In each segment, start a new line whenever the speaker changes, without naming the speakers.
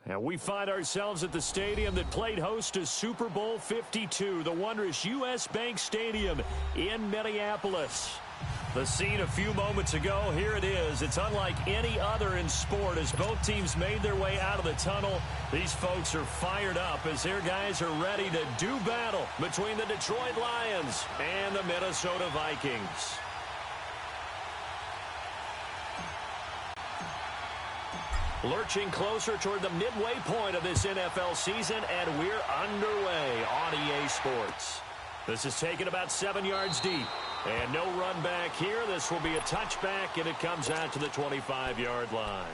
And we find ourselves at the stadium that played host to Super Bowl 52, the wondrous U.S. Bank Stadium in Minneapolis. The scene a few moments ago, here it is. It's unlike any other in sport as both teams made their way out of the tunnel. These folks are fired up as their guys are ready to do battle between the Detroit Lions and the Minnesota Vikings. Lurching closer toward the midway point of this NFL season, and we're underway on EA Sports. This is taken about 7 yards deep, and no run back here. This will be a touchback, and it comes out to the 25-yard line.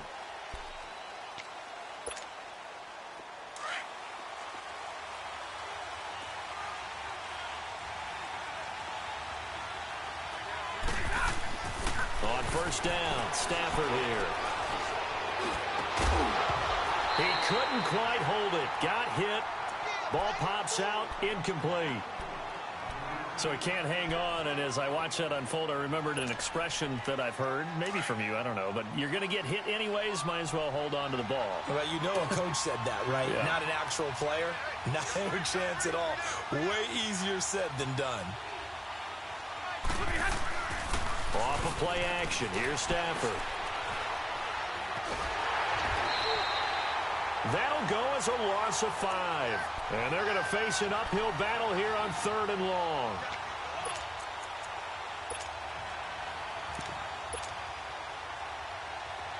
On first down, Stafford here. He couldn't quite hold it. Got hit. Ball pops out. Incomplete. So he can't hang on, and as I watch that unfold, I remembered an expression that I've heard, maybe from you, I don't know, but you're going to get hit anyways, might as well hold on to the ball.
Well, you know a coach said that, right?
Yeah.
Not an actual player. Not a chance at all. Way easier said than done.
Off of play action. Here's Stafford. That'll go as a loss of 5. And they're going to face an uphill battle here on 3rd and long.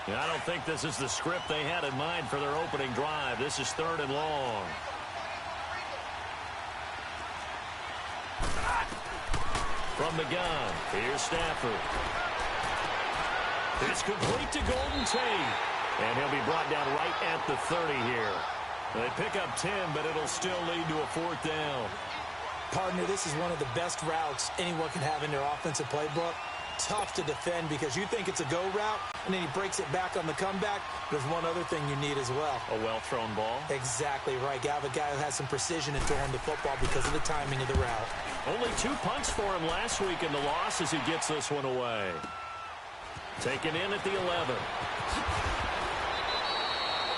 I don't think this is the script they had in mind for their opening drive. This is 3rd and long. From the gun, here's Stafford. It's complete to Golden Tate. And he'll be brought down right at the 30 here. They pick up 10, but it'll still lead to a 4th down.
Partner, this is one of the best routes anyone can have in their offensive playbook. Tough to defend because you think it's a go route, and then he breaks it back on the comeback. There's one other thing you need as well.
A well-thrown ball?
Exactly right. You have a guy who has some precision in throwing the football because of the timing of the route.
Only 2 punts for him last week in the loss as he gets this one away. Taken in at the 11.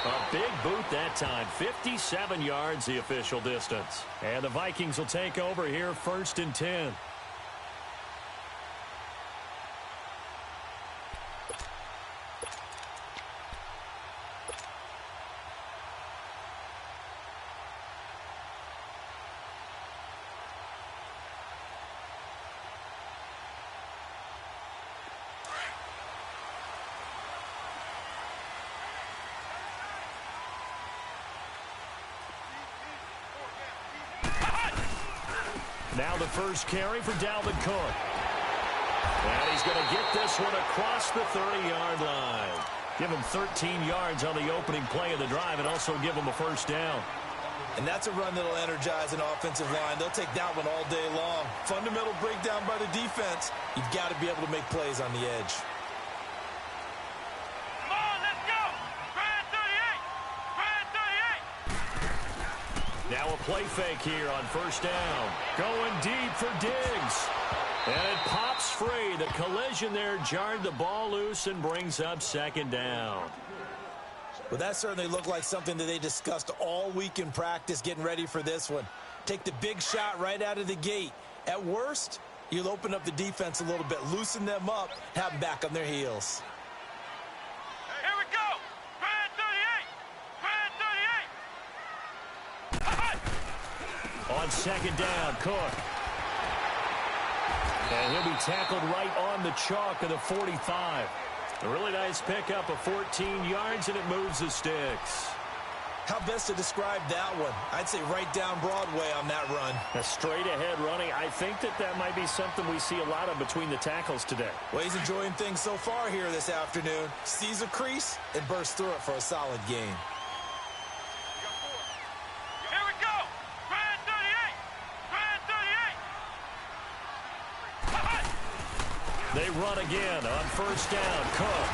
A big boot that time. 57 yards the official distance. And the Vikings will take over here 1st and 10. Now the first carry for Dalvin Cook. And he's going to get this one across the 30-yard line. Give him 13 yards on the opening play of the drive and also give him a 1st down.
And that's a run that'll energize an offensive line. They'll take that one all day long. Fundamental breakdown by the defense. You've got to be able to make plays on the edge.
Now a play fake here on 1st down. Going deep for Diggs. And it pops free. The collision there jarred the ball loose and brings up 2nd down.
Well, that certainly looked like something that they discussed all week in practice getting ready for this one. Take the big shot right out of the gate. At worst, you'll open up the defense a little bit, loosen them up, have them back on their heels.
On 2nd down, Cook. And he'll be tackled right on the chalk of the 45. A really nice pickup of 14 yards, and it moves the sticks.
How best to describe that one? I'd say right down Broadway on that run.
A straight-ahead running. I think that might be something we see a lot of between the tackles today.
Well, he's enjoying things so far here this afternoon. Sees a crease and bursts through it for a solid gain.
They run again on 1st down. Cook.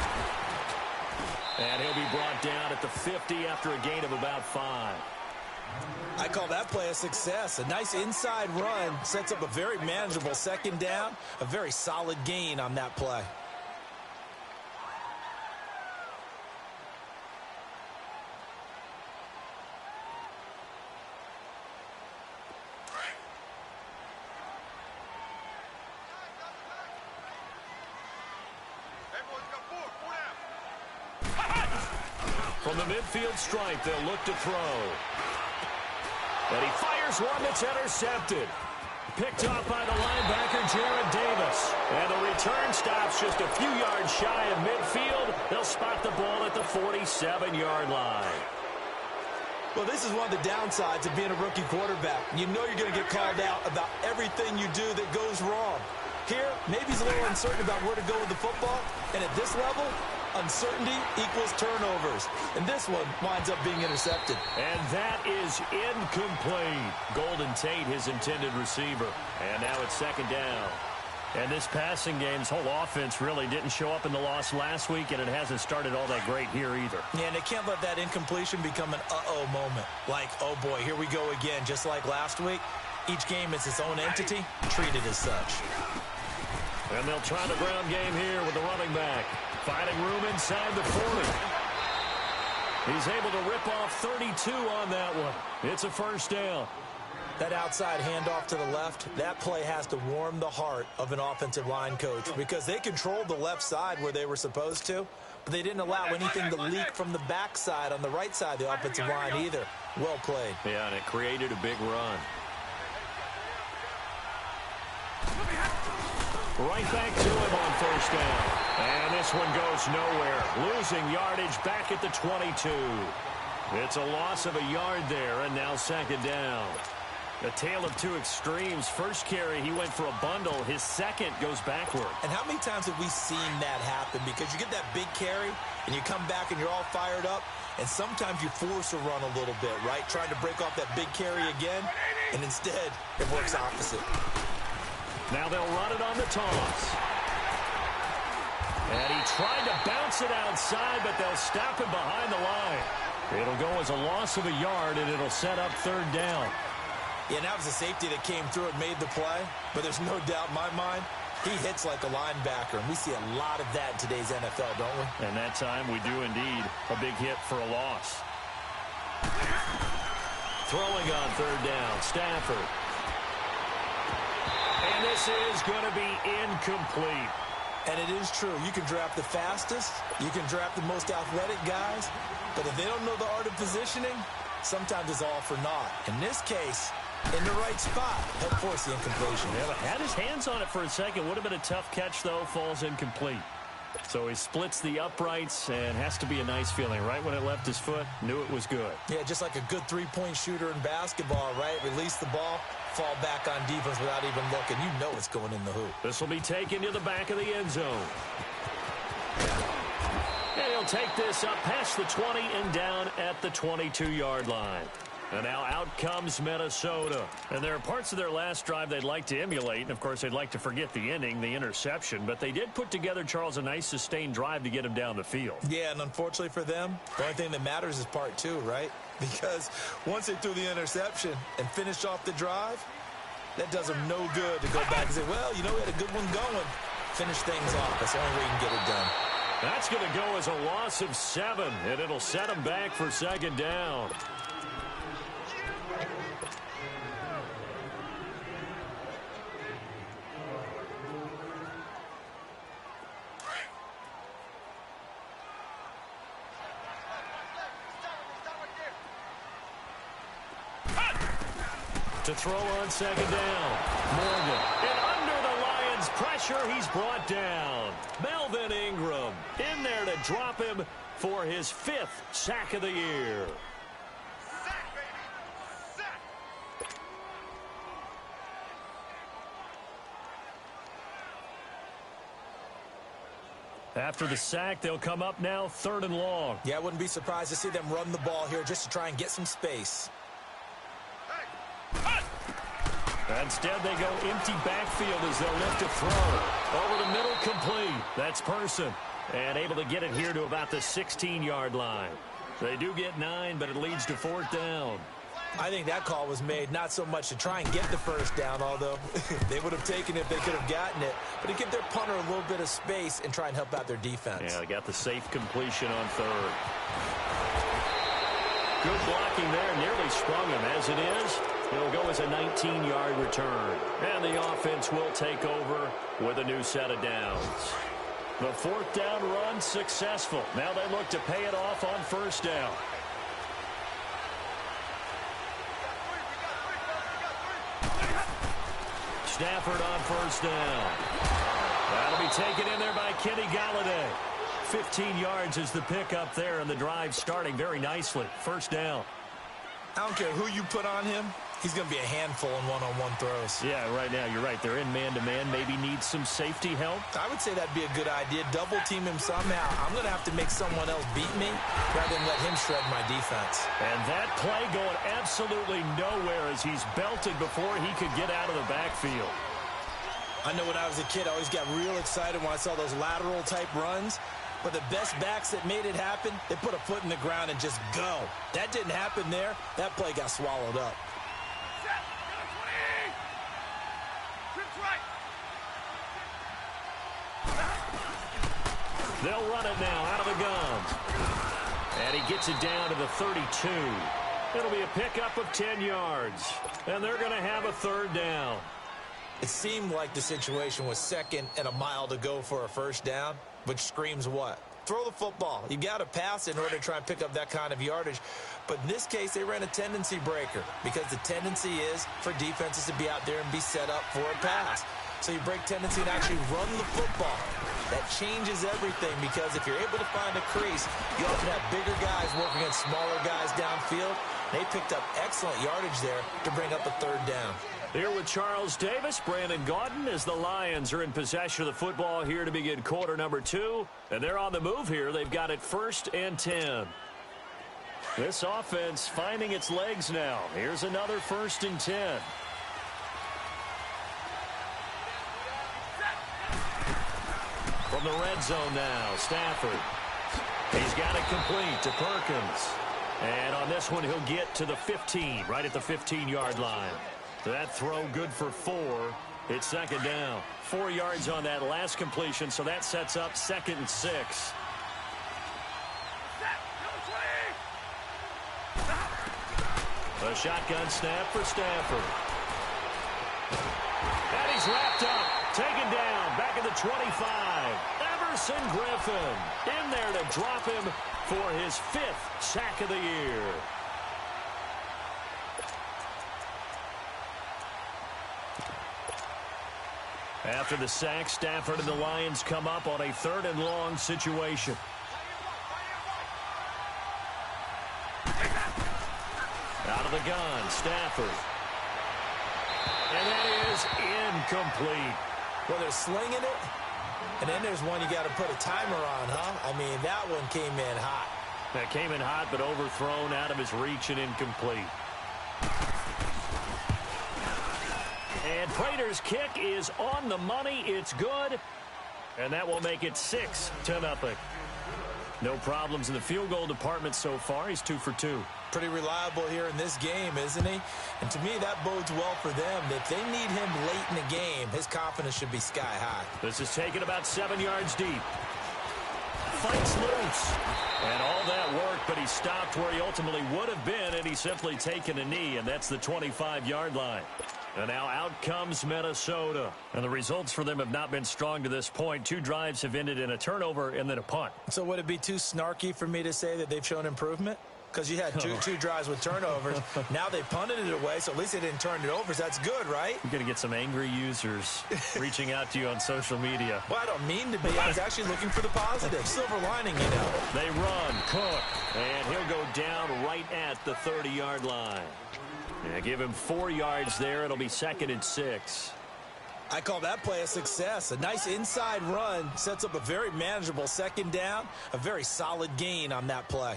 And he'll be brought down at the 50 after a gain of about 5.
I call that play a success. A nice inside run sets up a very manageable 2nd down. A very solid gain on that play.
From the midfield stripe, they'll look to throw. And he fires one that's intercepted. Picked off by the linebacker, Jared Davis. And the return stops just a few yards shy of midfield. They'll spot the ball at the 47-yard line.
Well, this is one of the downsides of being a rookie quarterback. You know you're going to get called out about everything you do that goes wrong. Here, maybe he's a little uncertain about where to go with the football. And at this level, uncertainty equals turnovers. And this one winds up being intercepted.
And that is incomplete. Golden Tate, his intended receiver. And now it's second down. And this passing game's whole offense really didn't show up in the loss last week, and it hasn't started all that great here either.
Yeah, and they can't let that incompletion become an uh-oh moment. Like, oh boy, here we go again. Just like last week, each game is its own entity, treated as such.
And they'll try the ground game here with the running back. Finding room inside the 40. He's able to rip off 32 on that one. It's a first down.
That outside handoff to the left, that play has to warm the heart of an offensive line coach because they controlled the left side where they were supposed to, but they didn't allow anything to leak from the backside on the right side of the offensive line either. Well played.
Yeah, and it created a big run. Right back to him on first down. And this one goes nowhere. Losing yardage back at the 22. It's a loss of a yard there, and now second down. The tale of two extremes. First carry, he went for a bundle. His second goes backward.
And how many times have we seen that happen? Because you get that big carry, and you come back and you're all fired up, and sometimes you force a run a little bit, right? Trying to break off that big carry again, and instead it works opposite.
Now they'll run it on the toss. And he tried to bounce it outside, but they'll stop him behind the line. It'll go as a loss of a yard, and it'll set up third down.
Yeah, that was a safety that came through and made the play, but there's no doubt in my mind, he hits like a linebacker, and we see a lot of that in today's NFL, don't we?
And that time we do indeed. A big hit for a loss. Throwing on third down, Stafford. And this is going to be incomplete.
And it is true. You can draft the fastest. You can draft the most athletic guys. But if they don't know the art of positioning, sometimes it's all for naught. In this case, in the right spot, help force the incompletion.
Yeah, but had his hands on it for a second. Would have been a tough catch, though. Falls incomplete. So he splits the uprights and has to be a nice feeling. Right when it left his foot, knew it was good.
Yeah, just like a good three-point shooter in basketball, right? Release the ball, fall back on defense without even looking. You know it's going in the hoop.
This will be taken to the back of the end zone. And he'll take this up past the 20 and down at the 22-yard line. And now out comes Minnesota. And there are parts of their last drive they'd like to emulate. And, of course, they'd like to forget the ending, the interception. But they did put together, Charles, a nice sustained drive to get him down the field.
Yeah, and unfortunately for them, the only thing that matters is part two, right? Because once they threw the interception and finished off the drive, that does them no good to go back and say, well, you know, we had a good one going. Finish things off. That's the only way you can get it done.
That's going to go as a loss of 7, and it'll set them back for second down. To throw on second down. Morgan. And under the Lions' pressure, he's brought down. Melvin Ingram in there to drop him for his 5th sack of the year.
Sack, baby. Sack.
After the sack, they'll come up now 3rd and long.
Yeah, I wouldn't be surprised to see them run the ball here just to try and get some space.
Instead, they go empty backfield as they'll lift a throw. Over the middle, complete. That's Person. And able to get it here to about the 16-yard line. They do get 9, but it leads to 4th down.
I think that call was made not so much to try and get the first down, although they would have taken it if they could have gotten it, but to give their punter a little bit of space and try and help out their defense.
Yeah, they got the safe completion on 3rd. Good blocking there, nearly sprung him. As it is, it'll go as a 19-yard return. And the offense will take over with a new set of downs. The fourth down run successful. Now they look to pay it off on first down. Stafford on first down. That'll be taken in there by Kenny Galladay. 15 yards is the pickup there, and the drive starting very nicely. First down.
I don't care who you put on him. He's going to be a handful in one-on-one throws.
Yeah, right now, you're right. They're in man-to-man. Maybe needs some safety help.
I would say that'd be a good idea. Double-team him somehow. I'm going to have to make someone else beat me rather than let him shred my defense.
And that play going absolutely nowhere as he's belted before he could get out of the backfield.
I know when I was a kid, I always got real excited when I saw those lateral-type runs. But the best backs that made it happen, they put a foot in the ground and just go. That didn't happen there. That play got swallowed up.
They'll run it now out of the gun. And he gets it down to the 32. It'll be a pickup of 10 yards. And they're going to have a third down.
It seemed like the situation was second and a mile to go for a first down, which screams what? Throw the football. You got to pass in order to try and pick up that kind of yardage. But in this case, they ran a tendency breaker because the tendency is for defenses to be out there and be set up for a pass. So you break tendency and actually run the football. That changes everything because if you're able to find a crease, you often have bigger guys working against smaller guys downfield. They picked up excellent yardage there to bring up a third down.
Here with Charles Davis, Brandon Gaudin, as the Lions are in possession of the football here to begin quarter number 2. And they're on the move here. They've got it 1st and 10. This offense finding its legs now. Here's another 1st and 10. From the red zone now, Stafford. He's got it complete to Perkins. And on this one, he'll get to the 15, right at the 15-yard line. That throw good for 4. It's second down. 4 yards on that last completion, so that sets up 2nd and 6. A shotgun snap for Stafford. And he's wrapped up, taken down, back at the 25. Everson Griffin in there to drop him for his 5th sack of the year. After the sack, Stafford and the Lions come up on a 3rd and long situation. Out of the gun, Stafford. And that is incomplete.
Well, they're slinging it, and then there's one you got to put a timer on, huh? I mean, that one came in hot.
That came in hot, but overthrown, out of his reach, and incomplete. And Prater's kick is on the money. It's good. And that will make it 6-0. No problems in the field goal department so far. He's 2 for 2.
Pretty reliable here in this game, isn't he? And to me, that bodes well for them. If they need him late in the game, his confidence should be sky high.
This is taken about 7 yards deep. Fights loose. And all that work, but he stopped where he ultimately would have been, and he's simply taken a knee, and that's the 25-yard line. And now out comes Minnesota. And the results for them have not been strong to this point. 2 drives have ended in a turnover and then a punt.
So would it be too snarky for me to say that they've shown improvement? Because you had two drives with turnovers. Now they punted it away, so at least they didn't turn it over. So that's good, right?
You're going to get some angry users reaching out to you on social media.
Well, I don't mean to be. I was actually looking for the positive. Silver lining, you know.
They run. Cook. And he'll go down right at the 30-yard line. Yeah, give him 4 yards there. It'll be 2nd and 6.
I call that play a success. A nice inside run sets up a very manageable 2nd down. A very solid gain on that play.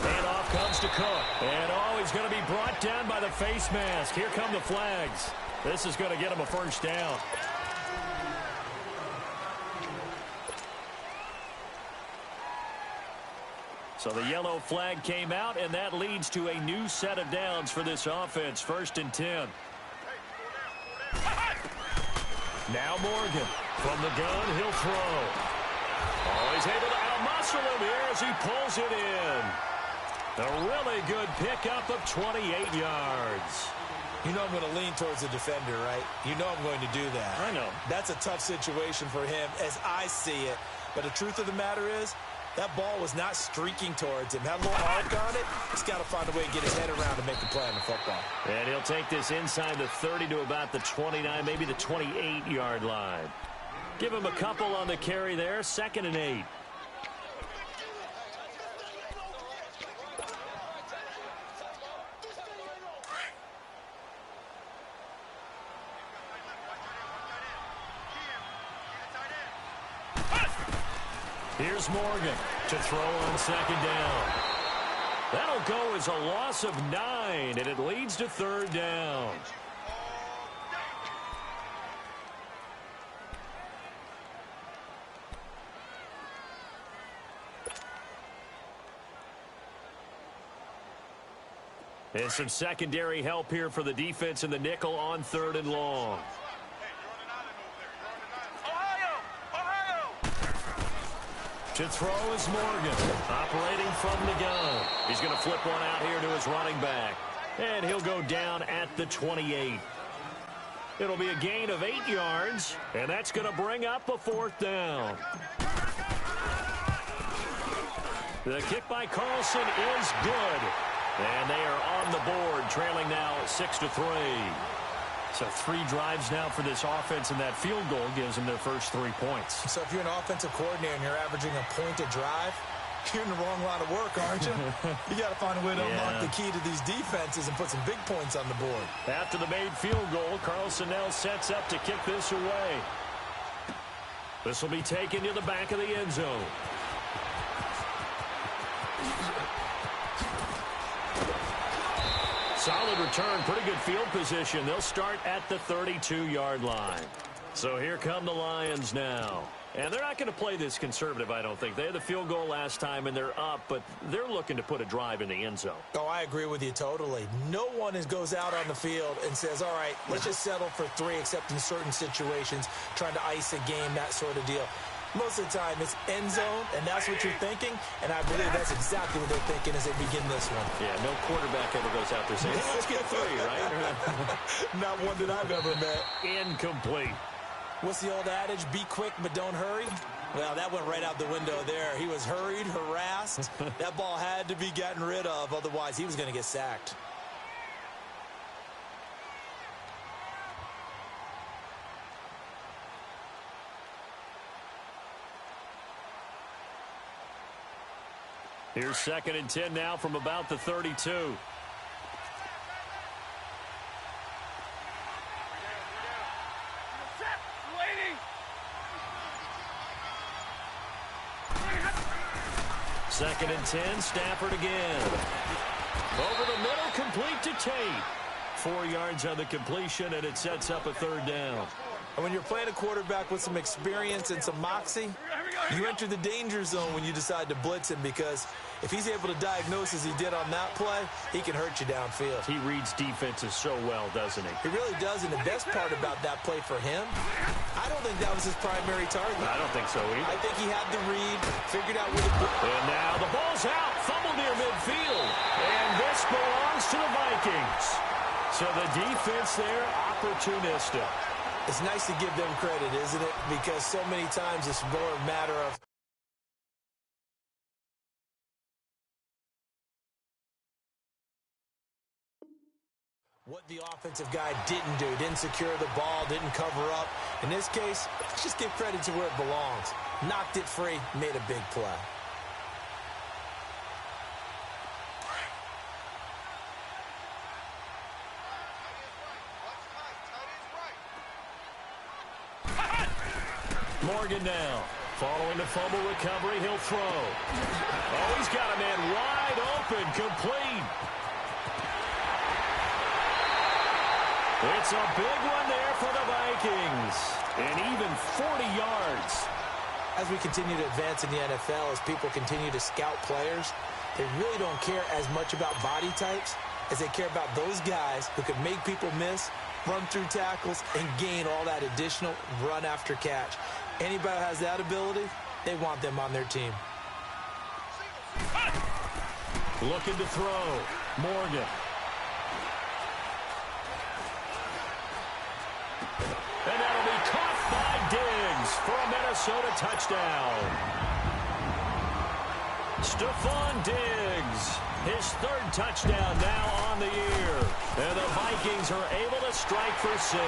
Handoff comes to Cook. And he's going to be brought down by the face mask. Here come the flags. This is going to get him a 1st down. So the yellow flag came out, and that leads to a new set of downs for this offense. 1st and 10. Now Morgan. From the gun, he'll throw. Oh, he's able to outmuscle him here as he pulls it in. A really good pickup of 28 yards.
You know I'm going to lean towards the defender, right? You know I'm going to do that.
I know.
That's a tough situation for him as I see it. But the truth of the matter is, that ball was not streaking towards him. Had a little arc on it. He's got to find a way to get his head around to make the play on the football.
And he'll take this inside the 30 to about the 29, maybe the 28-yard line. Give him a couple on the carry there. 2nd and 8. Here's Morgan to throw on 2nd down. That'll go as a loss of 9, and it leads to 3rd down. And some secondary help here for the defense in the nickel on 3rd and long. To throw is Morgan, operating from the gun. He's going to flip one out here to his running back. And he'll go down at the 28. It'll be a gain of 8 yards, and that's going to bring up a 4th down. The kick by Carlson is good. And they are on the board, trailing now 6-3. So 3 drives now for this offense, and that field goal gives them their first 3 points.
So if you're an offensive coordinator and you're averaging a point a drive, you're in the wrong line of work, aren't you? You got to find a way to unlock the key to these defenses and put some big points on the board.
After the made field goal, Carlson now sets up to kick this away. This will be taken to the back of the end zone. Solid return, pretty good field position. They'll start at the 32-yard line. So here come the Lions now. And they're not going to play this conservative, I don't think. They had the field goal last time, and they're up, but they're looking to put a drive in the end zone.
Oh, I agree with you totally. No one goes out on the field and says, all right, let's just settle for 3, except in certain situations, trying to ice a game, that sort of deal. Most of the time, it's end zone, and that's what you're thinking, and I believe that's exactly what they're thinking as they begin this one.
Yeah, no quarterback ever goes out there saying, hey, let's get 3, right?
Not one that I've ever met.
Incomplete.
What's the old adage? Be quick, but don't hurry? Well, that went right out the window there. He was hurried, harassed. That ball had to be gotten rid of, otherwise he was going to get sacked.
Here's 2nd and 10 now from about the 32. Second and 10, Stafford again. Over the middle, complete to Tate. 4 yards on the completion, and it sets up a 3rd down.
And when you're playing a quarterback with some experience and some moxie, you enter the danger zone when you decide to blitz him, because if he's able to diagnose as he did on that play, he can hurt you downfield.
He reads defenses so well, doesn't he?
He really does, and the best part about that play for him, I don't think that was his primary target.
I don't think so either.
I think he had the read, figured out where to...
And now the ball's out, fumbled near midfield. And this belongs to the Vikings. So the defense there, opportunistic.
It's nice to give them credit, isn't it? Because so many times it's more a matter of what the offensive guy didn't do. Didn't secure the ball, didn't cover up. In this case, let's just give credit to where it belongs. Knocked it free, made a big play.
Morgan now. Following the fumble recovery, he'll throw. Oh, he's got a man wide open, complete. It's a big one there for the Vikings. And even 40 yards.
As we continue to advance in the NFL, as people continue to scout players, they really don't care as much about body types as they care about those guys who can make people miss, run through tackles, and gain all that additional run after catch. Anybody who has that ability, they want them on their team.
Looking to throw. Morgan. And that'll be caught by Diggs for a Minnesota touchdown. Stephon Diggs, his third touchdown now on the year. And the Vikings are able to strike for 6.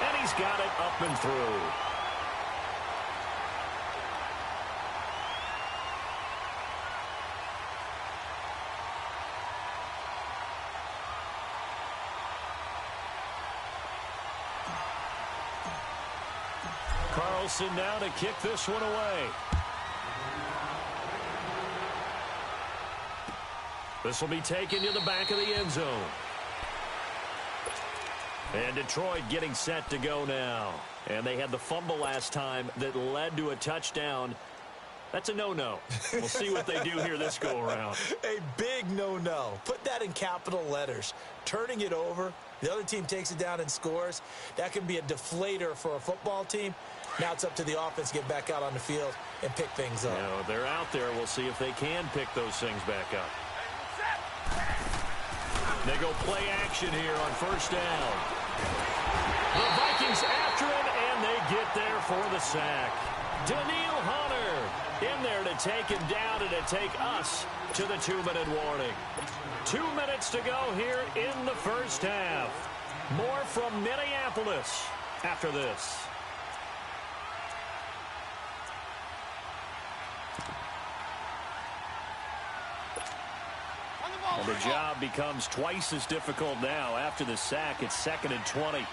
And he's got it up and through. Carlson now to kick this one away. This will be taken to the back of the end zone. And Detroit getting set to go now. And they had the fumble last time that led to a touchdown. That's a no-no. We'll see what they do here this go-around.
A big no-no. Put that in capital letters. Turning it over, the other team takes it down and scores. That can be a deflator for a football team. Now it's up to the offense to get back out on the field and pick things up.
You know, they're out there. We'll see if they can pick those things back up. They go play action here on first down. The Vikings after him, and they get there for the sack. Daniil Hunter in there to take him down and to take us to the 2-minute warning. 2 minutes to go here in the first half. More from Minneapolis after this. And the job becomes twice as difficult now. After the sack, it's 2nd and 20.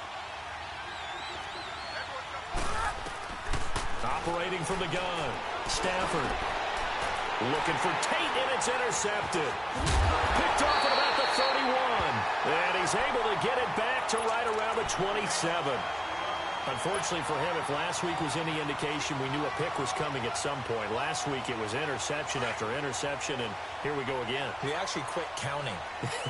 Operating from the gun. Stafford. Looking for Tate, and it's intercepted. Picked off at about the 31. And he's able to get it back to right around the 27. Unfortunately for him, if last week was any indication, we knew a pick was coming at some point. Last week it was interception after interception, and here we go again.
We actually quit counting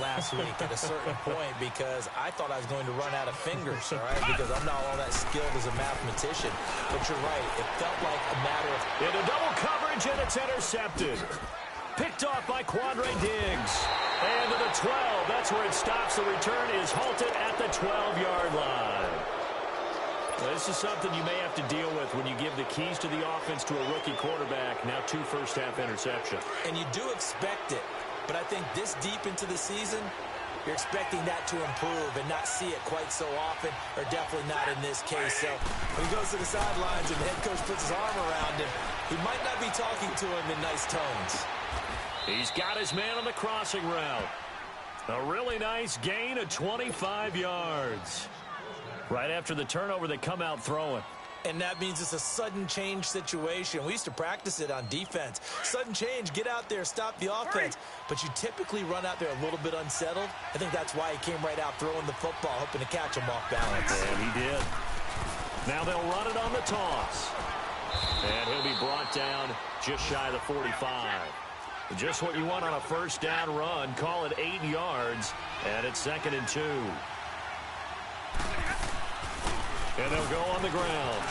last week at a certain point because I thought I was going to run out of fingers, all right, because I'm not all that skilled as a mathematician. But you're right. It felt like a matter of...
Into double coverage, and it's intercepted. Picked off by Quandre Diggs. And to the 12. That's where it stops. The return is halted at the 12-yard line. Well, this is something you may have to deal with when you give the keys to the offense to a rookie quarterback. Now 2 first-half interceptions.
And you do expect it. But I think this deep into the season, you're expecting that to improve and not see it quite so often, or definitely not in this case. So when he goes to the sidelines and the head coach puts his arm around him, he might not be talking to him in nice tones.
He's got his man on the crossing route. A really nice gain of 25 yards. Right after the turnover, they come out throwing.
And that means it's a sudden change situation. We used to practice it on defense. Sudden change, get out there, stop the offense. But you typically run out there a little bit unsettled. I think that's why he came right out throwing the football, hoping to catch him off balance.
And he did. Now they'll run it on the toss. And he'll be brought down just shy of the 45. Just what you want on a first down run. Call it 8 yards. And it's 2nd and 2. And they'll go on the ground.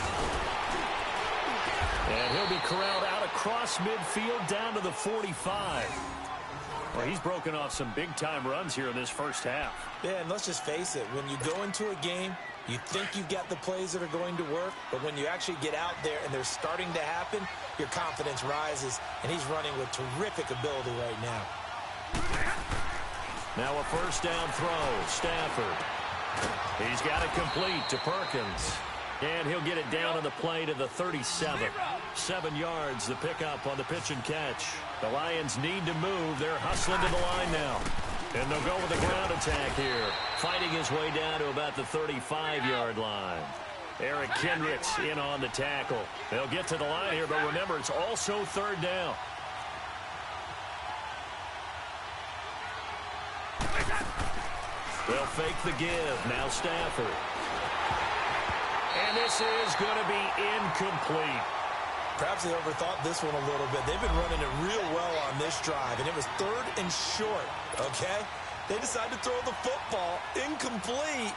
And he'll be corralled out across midfield down to the 45. Well, he's broken off some big-time runs here in this first half.
Yeah, and let's just face it. When you go into a game, you think you've got the plays that are going to work, but when you actually get out there and they're starting to happen, your confidence rises, and he's running with terrific ability right now.
Now a first down throw. Stafford. He's got it complete to Perkins. And he'll get it down on the play to the 37. 7 yards, the pickup on the pitch and catch. The Lions need to move. They're hustling to the line now. And they'll go with the ground attack here. Fighting his way down to about the 35-yard line. Eric Kendricks in on the tackle. They'll get to the line here, but remember, it's also 3rd down. They'll fake the give. Now Stafford. And this is going to be incomplete.
Perhaps they overthought this one a little bit. They've been running it real well on this drive, and it was 3rd and short, okay? They decided to throw the football incomplete.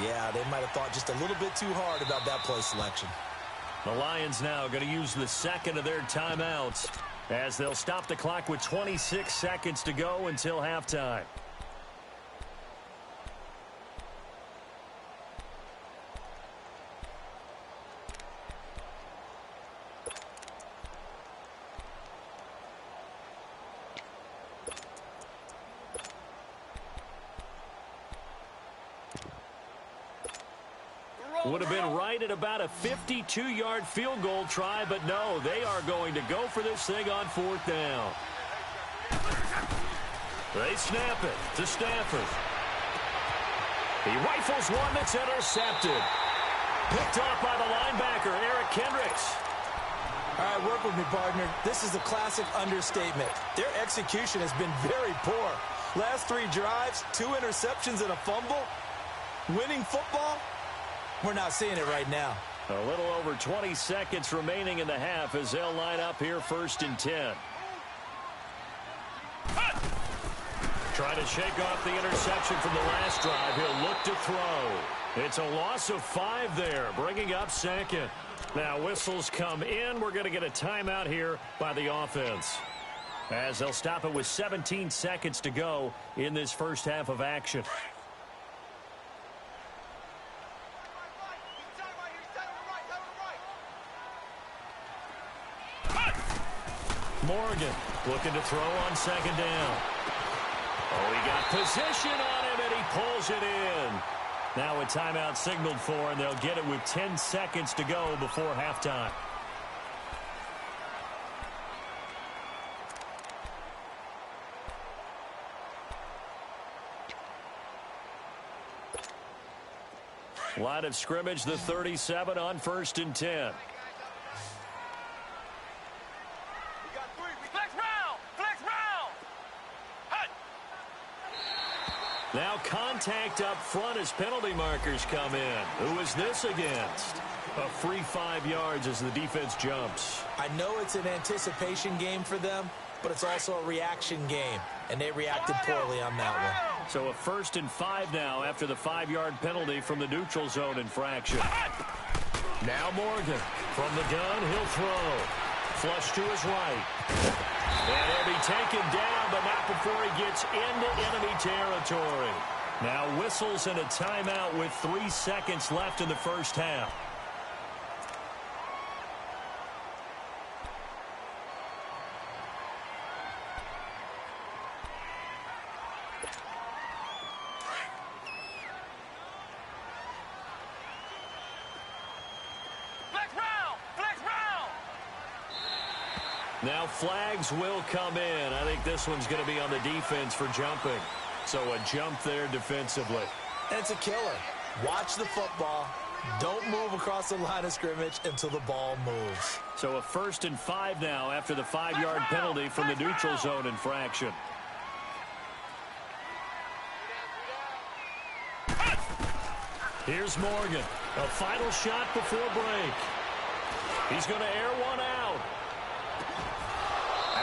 Yeah, they might have thought just a little bit too hard about that play selection.
The Lions now going to use the second of their timeouts as they'll stop the clock with 26 seconds to go until halftime. Would have been right at about a 52-yard field goal try, but no, they are going to go for this thing on fourth down. They snap it to Stafford. He rifles one that's intercepted. Picked off by the linebacker, Eric Kendricks.
All right, work with me, partner. This is a classic understatement. Their execution has been very poor. Last 3 drives, 2 interceptions and a fumble. Winning football? We're not seeing it right now.
A little over 20 seconds remaining in the half as they'll line up here first and 10. Trying to shake off the interception from the last drive. He'll look to throw. It's a loss of 5 there, bringing up second. Now whistles come in. We're going to get a timeout here by the offense, as they'll stop it with 17 seconds to go in this first half of action. Morgan looking to throw on second down. Oh, he got position on him, and he pulls it in. Now a timeout signaled for, and they'll get it with 10 seconds to go before halftime. Line of scrimmage, the 37 on first and 10. Now contact up front as penalty markers come in. Who is this against? A free 5 yards as the defense jumps.
I know it's an anticipation game for them, but it's also a reaction game, and they reacted poorly on that one.
So a first and 5 now after the 5-yard penalty from the neutral zone infraction. Now Morgan from the gun, he'll throw. Flush to his right. And he'll be taken down, but not before he gets into enemy territory. Now whistles and a timeout with 3 seconds left in the first half. Now flags will come in. I think this one's going to be on the defense for jumping. So a jump there defensively.
And it's a killer. Watch the football. Don't move across the line of scrimmage until the ball moves.
So a first and 5 now after the 5-yard penalty from the neutral zone infraction. Here's Morgan. A final shot before break. He's going to air one out.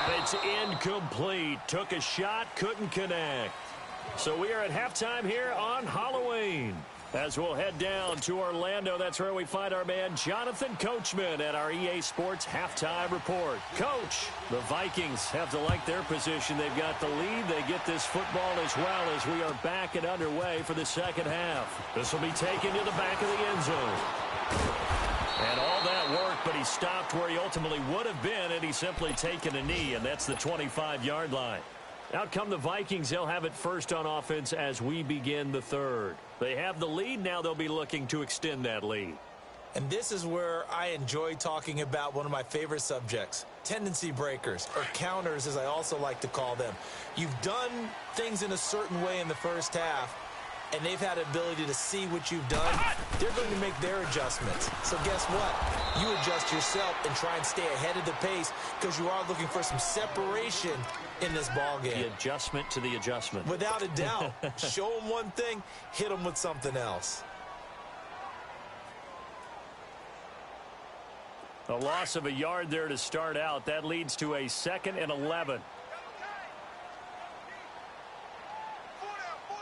And it's incomplete. Took a shot, couldn't connect. So we are at halftime here on Halloween. As we'll head down to Orlando, that's where we find our man Jonathan Coachman at our EA Sports Halftime Report. Coach, the Vikings have to like their position. They've got the lead. They get this football as well as we are back and underway for the second half. This will be taken to the back of the end zone. And all that work, but he stopped where he ultimately would have been, and he's simply taken a knee, and that's the 25-yard line. Out come the Vikings. They'll have it first on offense as we begin the third. They have the lead. Now they'll be looking to extend that lead.
And this is where I enjoy talking about one of my favorite subjects, tendency breakers, or counters as I also like to call them. You've done things in a certain way in the first half, and they've had the ability to see what you've done. They're going to make their adjustments. So guess what? You adjust yourself and try and stay ahead of the pace because you are looking for some separation in this ball game.
The adjustment to the adjustment.
Without a doubt. Show them one thing, hit them with something else.
A loss of a yard there to start out. That leads to a 2nd and 11.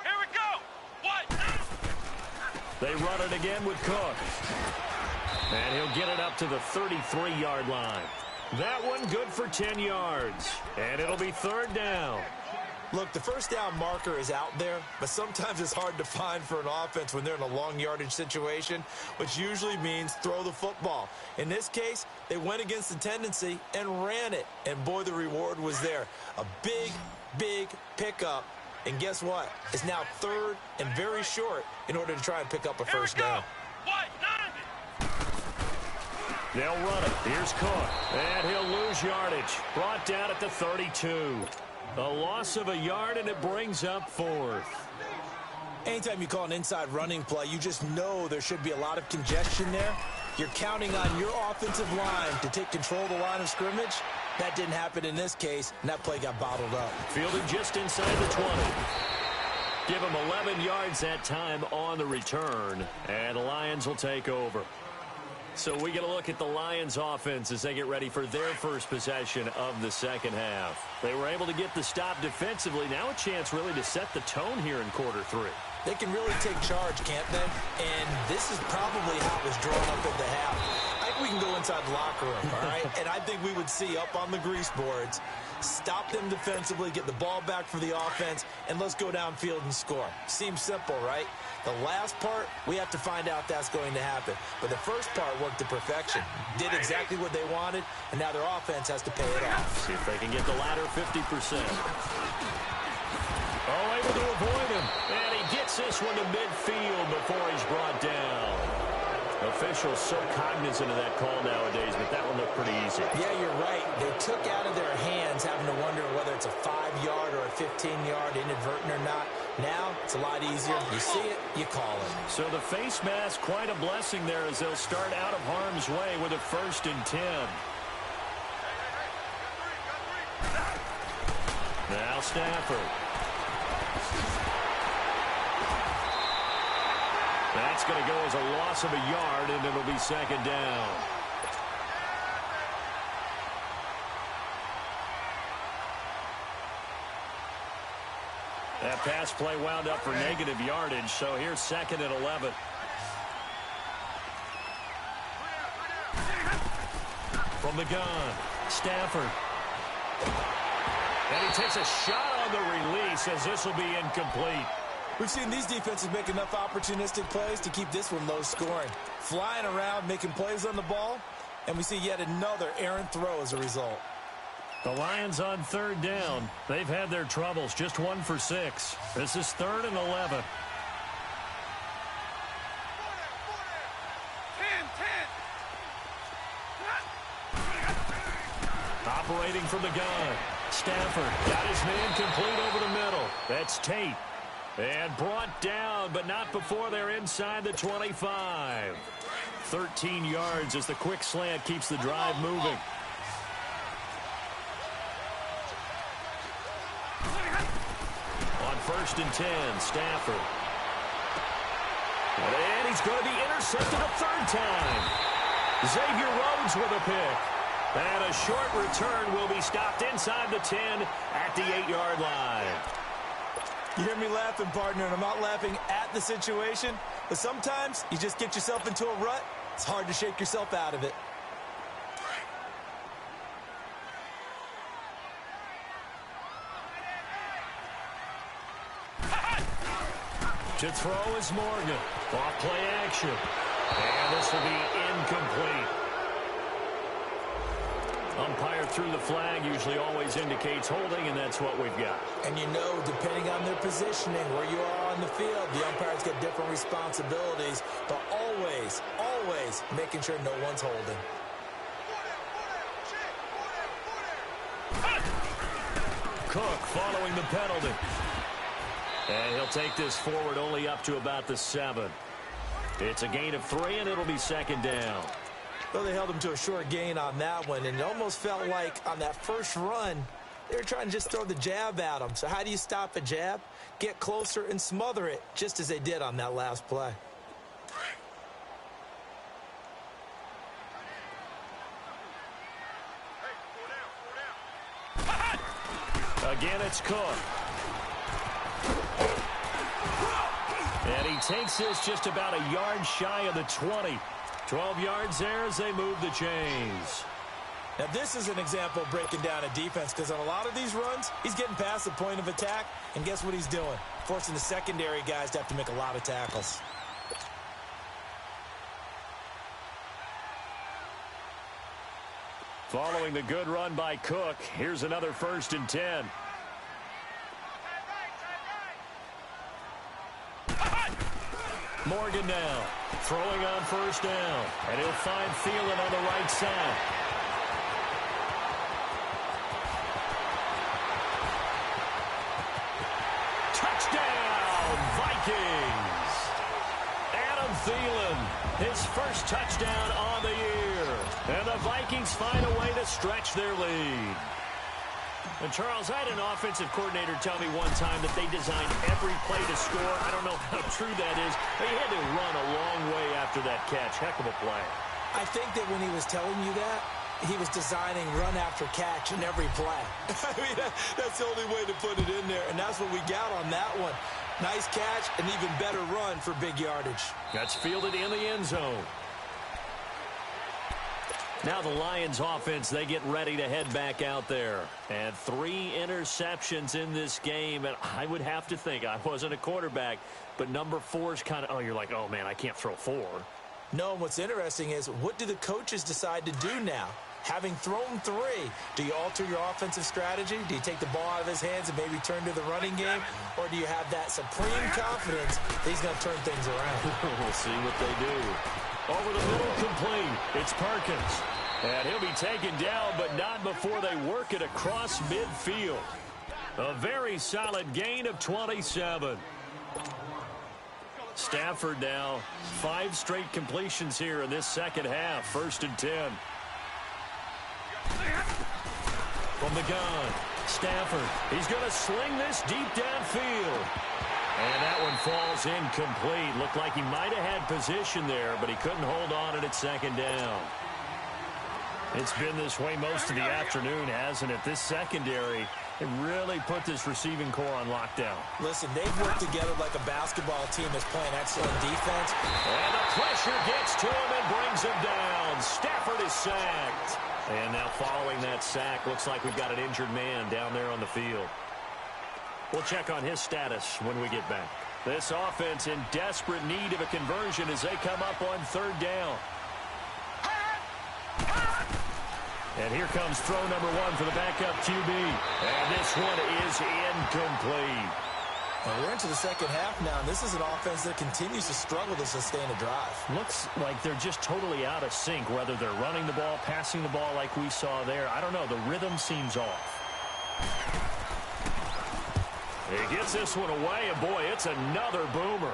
Here we go. What?
They run it again with Cook. And he'll get it up to the 33-yard line. That one good for 10 yards. And it'll be third down.
Look, the first down marker is out there, but sometimes it's hard to find for an offense when they're in a long yardage situation, which usually means throw the football. In this case, they went against the tendency and ran it. And boy, the reward was there. A big, big pickup. And guess what? It's now third and very short in order to try and pick up a first down.
They'll run it. Here's Cook. And he'll lose yardage. Brought down at the 32. A loss of a yard, and it brings up fourth.
Anytime you call an inside running play, you just know there should be a lot of congestion there. You're counting on your offensive line to take control of the line of scrimmage. That didn't happen in this case, and that play got bottled up.
Fielded just inside the 20. Give him 11 yards that time on the return, and the Lions will take over. So we get a look at the Lions offense as they get ready for their first possession of the second half. They were able to get the stop defensively. Now a chance really to set the tone here in quarter three.
They can really take charge, can't they? And this is probably how it was drawn up at the half. I think we can go inside the locker room, all right? And I think we would see up on the grease boards, stop them defensively, get the ball back for the offense, and let's go downfield and score. Seems simple, right? The last part, we have to find out that's going to happen. But the first part worked to perfection. Did exactly what they wanted, and now their offense has to pay it off.
See if they can get the latter 50%. Oh, able to avoid him. And he gets this one to midfield before he's brought down. Officials so cognizant of that call nowadays, but that one looked pretty easy.
Yeah, you're right. They took out of their hands having to wonder whether it's a 5-yard or a 15-yard inadvertent or not. Now, it's a lot easier. You see it, you call it.
So the face mask, quite a blessing there as they'll start out of harm's way with a 1st and 10. Now Stafford. That's going to go as a loss of a yard, and it'll be second down. That pass play wound up for negative yardage, so here's 2nd and 11. From the gun, Stafford. And he takes a shot on the release as this will be incomplete.
We've seen these defenses make enough opportunistic plays to keep this one low scoring. Flying around, making plays on the ball, and we see yet another errant throw as a result.
The Lions on 3rd down. They've had their troubles, just 1 for 6. This is 3rd and 11. 10. Operating from the gun. Stafford got his man complete over the middle. That's Tate. And brought down, but not before they're inside the 25. 13 yards as the quick slant keeps the drive moving. On 1st and 10, Stafford. And he's going to be intercepted a 3rd time. Xavier Rhodes with a pick. And a short return will be stopped inside the 10 at the 8-yard line.
You hear me laughing, partner, and I'm not laughing at the situation, but sometimes you just get yourself into a rut. It's hard to shake yourself out of it.
To throw is Morgan. Off play action. And this will be incomplete. Umpire threw the flag, usually always indicates holding, and that's what we've got.
And you know, depending on their positioning, where you are on the field, the umpires get different responsibilities, but always, always making sure no one's holding.
Cook following the penalty. And he'll take this forward only up to about the 7. It's a gain of 3, and it'll be 2nd down.
Well, they held him to a short gain on that one, and it almost felt like on that first run, they were trying to just throw the jab at him. So how do you stop a jab? Get closer and smother it, just as they did on that last play.
Again, it's Cook. And he takes this just about a yard shy of the 20. 12 yards there as they move the chains.
Now, this is an example of breaking down a defense because on a lot of these runs, he's getting past the point of attack, and guess what he's doing? Forcing the secondary guys to have to make a lot of tackles.
Following the good run by Cook, here's another 1st and 10. Morgan now, throwing on 1st down, and he'll find Thielen on the right side. Touchdown, Vikings! Adam Thielen, his first touchdown on the year. And the Vikings find a way to stretch their lead. And Charles, I had an offensive coordinator tell me one time that they designed every play to score. I don't know how true that is, but he had to run a long way after that catch. Heck of a play.
I think that when he was telling you that, he was designing run after catch in every play. I mean, that's the only way to put it in there, and that's what we got on that one. Nice catch, an even better run for big yardage.
That's fielded in the end zone. Now the Lions offense, they get ready to head back out there. And 3 interceptions in this game. And I would have to think, I wasn't a quarterback, but number 4 is kind of, you're like, oh, man, I can't throw 4.
No, and what's interesting is, what do the coaches decide to do now? Having thrown 3, do you alter your offensive strategy? Do you take the ball out of his hands and maybe turn to the running game? Or do you have that supreme confidence that he's going to turn things around?
We'll see what they do. Over the middle, complete. It's Perkins. And he'll be taken down, but not before they work it across midfield. A very solid gain of 27. Stafford now, 5 straight completions here in this second half. 1st and 10. From the gun, Stafford. He's going to sling this deep downfield. And that one falls incomplete. Looked like he might have had position there, but he couldn't hold on it at 2nd down. It's been this way most of the afternoon, hasn't it? This secondary, it really put this receiving core on lockdown.
Listen, they've worked together like a basketball team that's playing excellent defense.
And the pressure gets to him and brings him down. Stafford is sacked. And now following that sack, looks like we've got an injured man down there on the field. We'll check on his status when we get back. This offense in desperate need of a conversion as they come up on 3rd down. And here comes throw number 1 for the backup QB. And this one is incomplete.
Well, we're into the second half now, and this is an offense that continues to struggle to sustain a drive.
Looks like they're just totally out of sync, whether they're running the ball, passing the ball like we saw there. I don't know. The rhythm seems off. He gets this one away, and boy, it's another boomer.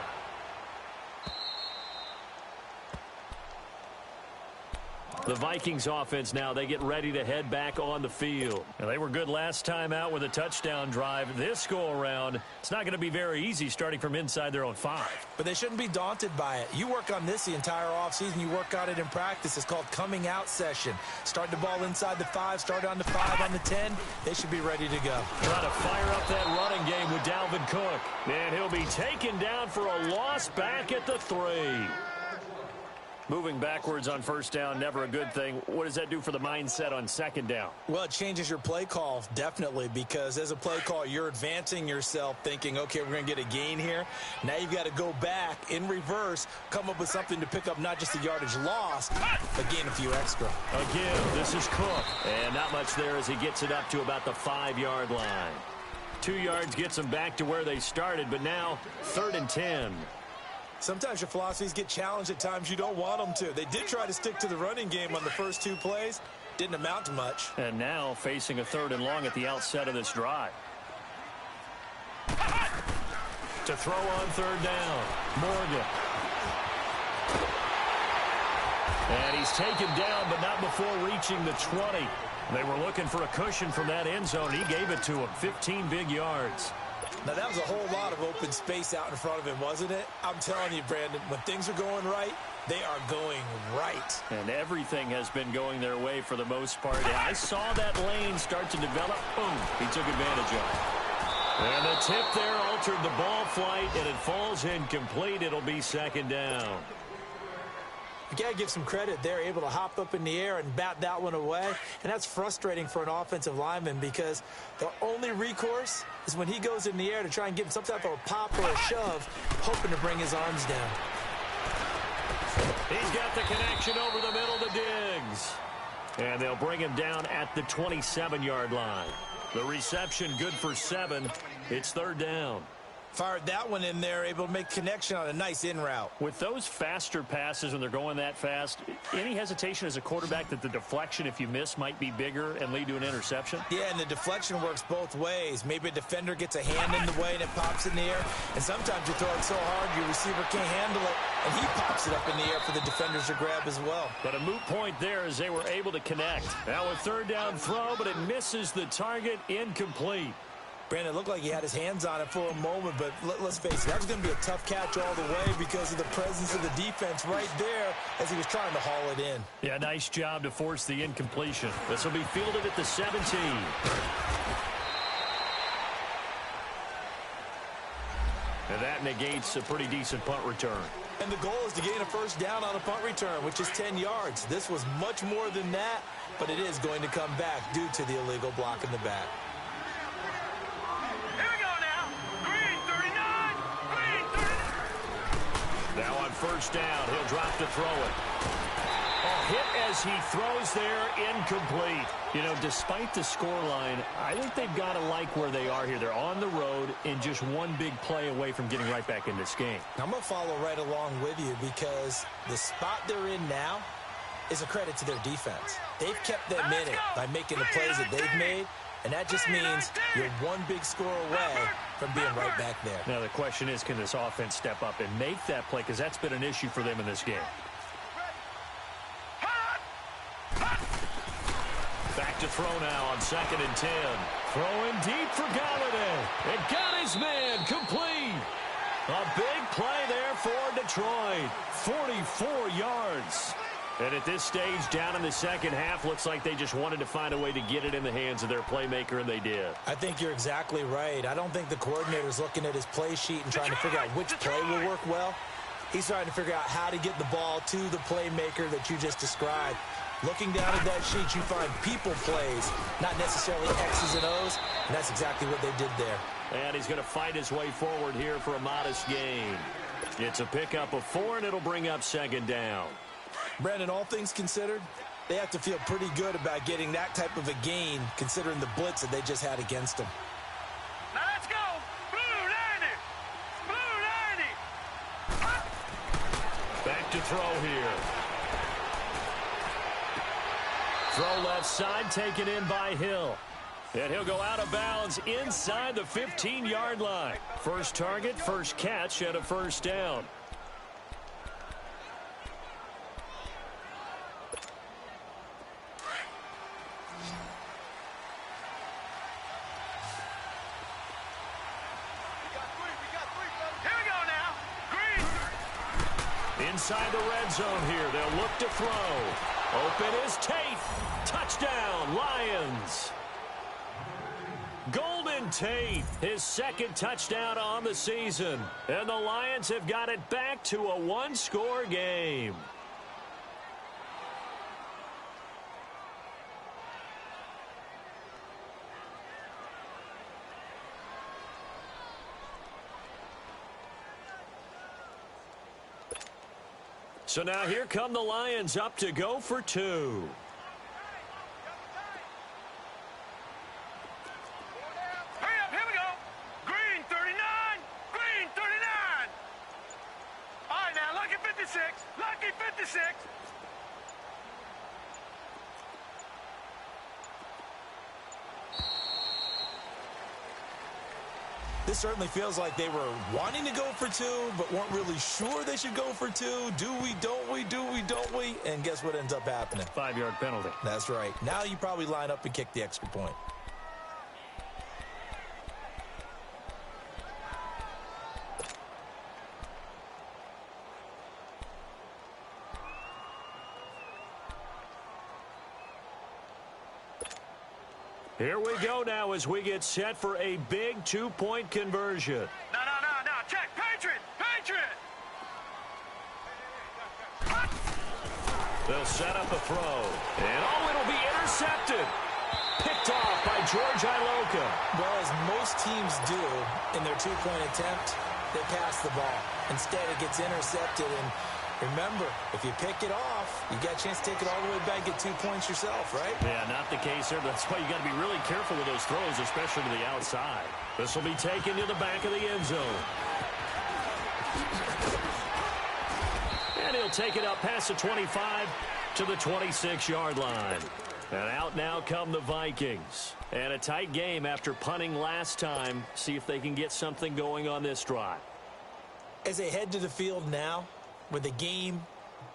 The Vikings offense now, they get ready to head back on the field. And they were good last time out with a touchdown drive. This go-around, it's not going to be very easy starting from inside their own 5.
But they shouldn't be daunted by it. You work on this the entire offseason. You work on it in practice. It's called coming out session. Start the ball inside the 5, start on the 5, on the 10. They should be ready to go.
Trying to fire up that running game with Dalvin Cook. And he'll be taken down for a loss back at the 3. Moving backwards on 1st down, never a good thing. What does that do for the mindset on 2nd down?
Well, it changes your play call, definitely, because as a play call, you're advancing yourself thinking, okay, we're going to get a gain here. Now you've got to go back in reverse, come up with something to pick up not just the yardage lost, but gain a few extra.
Again, this is Cook. And not much there as he gets it up to about the 5-yard line. 2 yards gets them back to where they started, but now 3rd and 10.
Sometimes your philosophies get challenged at times you don't want them to. They did try to stick to the running game on the first 2 plays. Didn't amount to much.
And now facing a 3rd and long at the outset of this drive. To throw on 3rd down. Morgan. And he's taken down, but not before reaching the 20. They were looking for a cushion from that end zone. He gave it to him. 15 big yards.
Now, that was a whole lot of open space out in front of him, wasn't it? I'm telling you, Brandon, when things are going right, they are going right.
And everything has been going their way for the most part. I saw that lane start to develop. Boom, he took advantage of it. And the tip there altered the ball flight, and it falls incomplete. It'll be 2nd down.
You got to give some credit. They're able to hop up in the air and bat that one away. And that's frustrating for an offensive lineman because the only recourse is when he goes in the air to try and get some type of a pop or a shove, hoping to bring his arms down.
He's got the connection over the middle to Diggs. And they'll bring him down at the 27-yard line. The reception good for 7. It's third down.
Fired that one in there, able to make connection on a nice in route.
With those faster passes when they're going that fast, any hesitation as a quarterback that the deflection, if you miss, might be bigger and lead to an interception?
Yeah, and the deflection works both ways. Maybe a defender gets a hand in the way and it pops in the air. And sometimes you throw it so hard your receiver can't handle it, and he pops it up in the air for the defenders to grab as well.
But a moot point there as they were able to connect. Now a third down throw, but it misses the target, incomplete.
Brandon, it looked like he had his hands on it for a moment, but let's face it, that was going to be a tough catch all the way because of the presence of the defense right there as he was trying to haul it in.
Yeah, nice job to force the incompletion. This will be fielded at the 17. And that negates a pretty decent punt return.
And the goal is to gain a first down on a punt return, which is 10 yards. This was much more than that, but it is going to come back due to the illegal block in the back.
Now on first down, he'll drop to throw it. Oh, hit as he throws there, incomplete. You know, despite the scoreline, I think they've got to like where they are here. They're on the road and just one big play away from getting right back in this game.
I'm going to follow right along with you because the spot they're in now is a credit to their defense. They've kept them in it by making the plays that they've made, and that just means you're one big score away from being right back there.
Now the question is, can this offense step up and make that play? Because that's been an issue for them in this game. Back to throw now on 2nd and 10. Throwing deep for Galladay. It got his man complete. A big play there for Detroit. 44 yards. And at this stage, down in the second half, looks like they just wanted to find a way to get it in the hands of their playmaker, and they did.
I think you're exactly right. I don't think the coordinator's looking at his play sheet and trying to figure out which play will work well. He's trying to figure out how to get the ball to the playmaker that you just described. Looking down at that sheet, you find people plays, not necessarily X's and O's, and that's exactly what they did there.
And he's going to fight his way forward here for a modest gain. It's a pickup of 4, and it'll bring up 2nd down.
Brandon, all things considered, they have to feel pretty good about getting that type of a gain considering the blitz that they just had against them.
Now let's go. Blue 90. Blue 90.
Back to throw here. Throw left side, taken in by Hill. And he'll go out of bounds inside the 15-yard line. First target, first catch, and a first down. Inside the red zone here. They'll look to throw. Open is Tate. Touchdown, Lions. Golden Tate, his 2nd touchdown on the season. And the Lions have got it back to a one-score game. So now here come the Lions up to go for 2.
Hurry up, here we go. Green 39. Green 39. All right, now, lucky 56. Lucky 56.
This certainly feels like they were wanting to go for 2, but weren't really sure they should go for 2. Do we, don't we, do we, don't we? And guess what ends up happening?
5-yard penalty.
That's right. Now you probably line up and kick the extra point.
Here we go now as we get set for a big 2-point conversion.
No. Check. Patriot.
They'll set up a throw. And, oh, it'll be intercepted. Picked off by George Iloka.
Well, as most teams do in their two-point attempt, they pass the ball. Instead, it gets intercepted. And remember, if you pick it off, you got a chance to take it all the way back, get 2 points yourself, right?
Yeah, not the case there. That's why you got to be really careful with those throws, especially to the outside. This will be taken to the back of the end zone. And he'll take it up past the 25 to the 26-yard line. And out now come the Vikings. And a tight game after punting last time. See if they can get something going on this drive.
As they head to the field now, with the game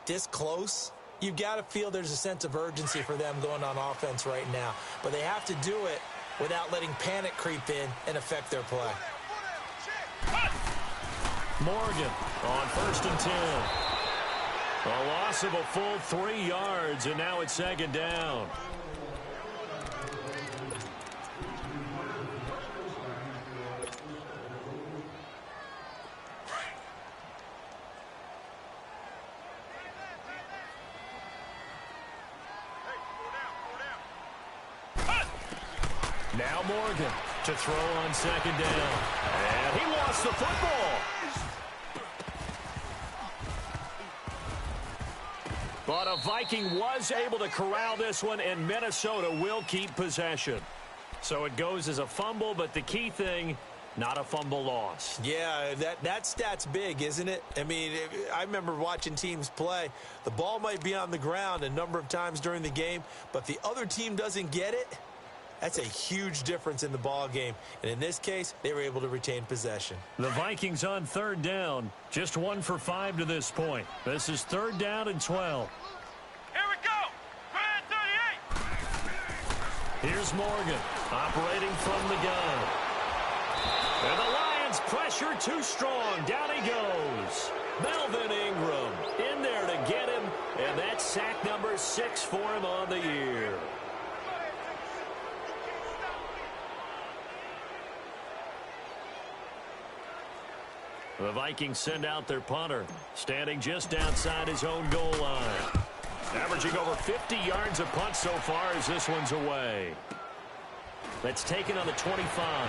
this close, you've got to feel there's a sense of urgency for them going on offense right now. But they have to do it without letting panic creep in and affect their play.
Morgan on 1st and 10. A loss of a full 3 yards, and now it's 2nd down. Now Morgan to throw on 2nd down. And he lost the football. But a Viking was able to corral this one, and Minnesota will keep possession. So it goes as a fumble, but the key thing, not a fumble loss.
Yeah, that stat's big, isn't it? I mean, I remember watching teams play. The ball might be on the ground a number of times during the game, but if the other team doesn't get it, that's a huge difference in the ball game. And in this case, they were able to retain possession.
The Vikings on 3rd down. Just 1 for 5 to this point. This is 3rd down and 12.
Here we go. Grand 38.
Here's Morgan operating from the gun. And the Lions pressure too strong. Down he goes. Melvin Ingram in there to get him. And that's sack number 6 for him on the year. The Vikings send out their punter, standing just outside his own goal line. Averaging over 50 yards a punt so far as this one's away. That's taken on the 25.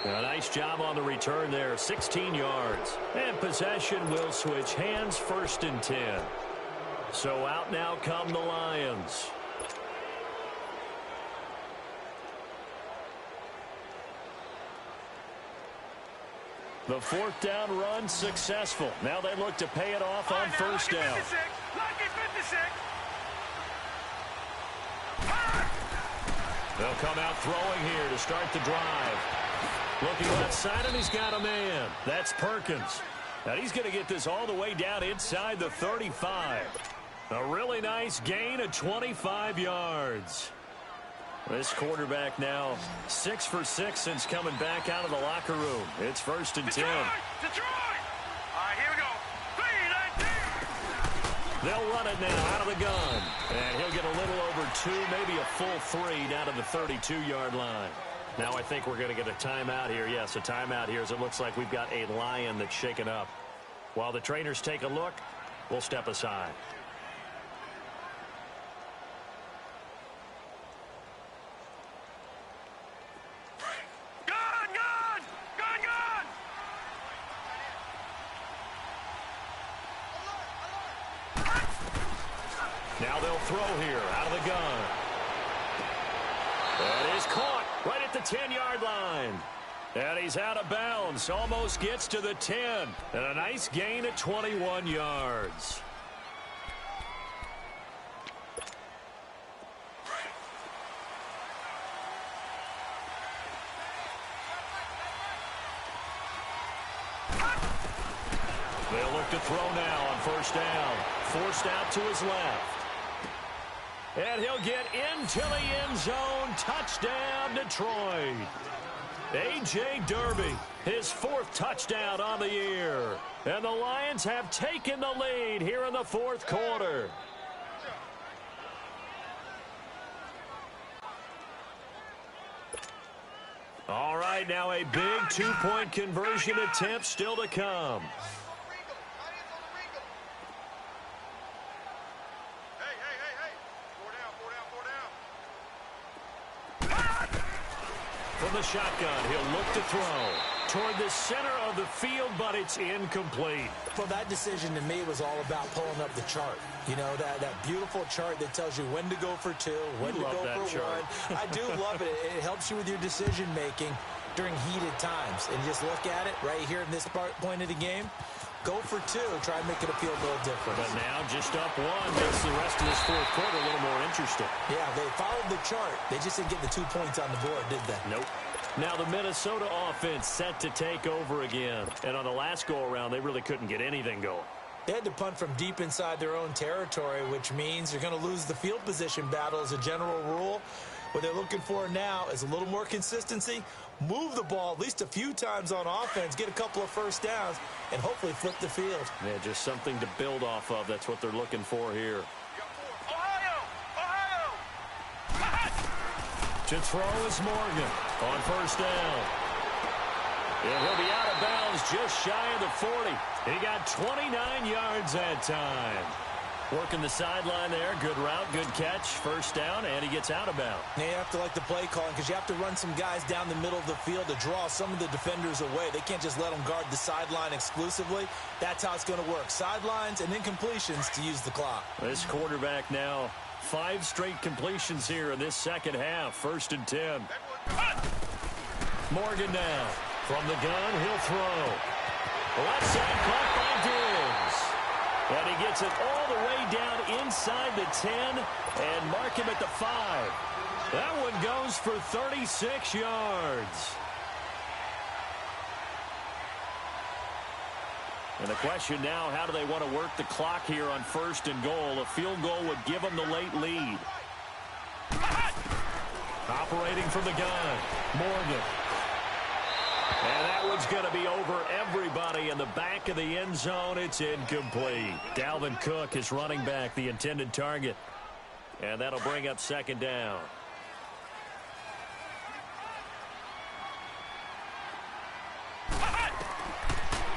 A nice job on the return there, 16 yards. And possession will switch hands, 1st and 10. So out now come the Lions. The 4th down run successful. Now they look to pay it off on 1st down.
Lucky 56.
They'll come out throwing here to start the drive. Looking left side, and he's got a man. That's Perkins. Now he's going to get this all the way down inside the 35. A really nice gain of 25 yards. This quarterback now 6 for 6 since coming back out of the locker room. It's 1st and 10.
Detroit! All right, here we go. 3-19.
They'll run it now out of the gun. And he'll get a little over 2, maybe a full 3 down to the 32-yard line. Now I think we're going to get a timeout here. Yes, a timeout here as it looks like we've got a Lion that's shaken up. While the trainers take a look, we'll step aside. Now they'll throw here out of the gun. That is caught right at the 10-yard line. And he's out of bounds. Almost gets to the 10. And a nice gain at 21 yards. They'll look to throw now on 1st down. Forced out to his left. And he'll get into the end zone. Touchdown, Detroit. A.J. Derby, his 4th touchdown on the year. And the Lions have taken the lead here in the 4th quarter. All right, now a big 2-point conversion attempt still to come. From the shotgun, he'll look to throw toward the center of the field, but it's incomplete.
Well, that decision to me was all about pulling up the chart. You know, that beautiful chart that tells you when to go for two, when to go for one. I do love it. It helps you with your decision-making during heated times. And just look at it right here in this point of the game. Go for two. Try and make it feel a little different.
But now just up one makes the rest of this fourth quarter a little more interesting.
Yeah, they followed the chart. They just didn't get the 2 points on the board, did they?
Nope. Now the Minnesota offense set to take over again. And on the last go-around, they really couldn't get anything going.
They had to punt from deep inside their own territory, which means you're going to lose the field position battle as a general rule. What they're looking for now is a little more consistency, move the ball at least a few times on offense, get a couple of first downs, and hopefully flip the field.
Yeah, just something to build off of. That's what they're looking for here.
Ohio!
To throw is Morgan on first down. And he'll be out of bounds just shy of the 40. He got 29 yards that time. Working the sideline there. Good route, good catch. First down, and he gets out of bounds.
Now you have to like the play calling because you have to run some guys down the middle of the field to draw some of the defenders away. They can't just let them guard the sideline exclusively. That's how it's going to work. Sidelines and incompletions to use the clock.
This quarterback now 5 straight completions here in this second half. 1st and 10. Morgan now. From the gun, he'll throw. Left side caught by Diggs. And he gets it all the way down inside the 10 and mark him at the 5. That one goes for 36 yards. And the question now, how do they want to work the clock here on 1st and goal? A field goal would give them the late lead. Operating from the gun, Morgan. And that one's going to be over everybody in the back of the end zone. It's incomplete. Dalvin Cook is running back, the intended target. And that'll bring up 2nd down.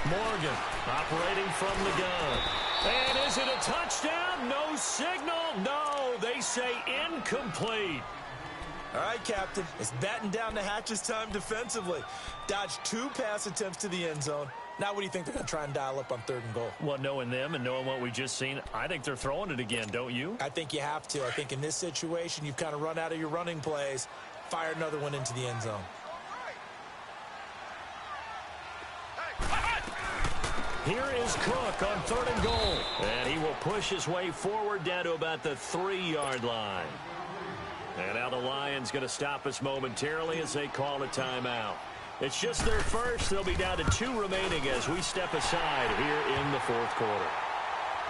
Morgan operating from the gun. And is it a touchdown? No signal. No, they say incomplete.
All right, Captain. It's batten down the hatches time defensively. Dodged 2 pass attempts to the end zone. Now what do you think they're going to try and dial up on 3rd and goal?
Well, knowing them and knowing what we just seen, I think they're throwing it again, don't you?
I think you have to. I think in this situation, you've kind of run out of your running plays. Fire another one into the end zone.
Here is Cook on 3rd and goal. And he will push his way forward down to about the 3-yard line. And now the Lions going to stop us momentarily as they call a timeout. It's just their first. They'll be down to 2 remaining as we step aside here in the 4th quarter.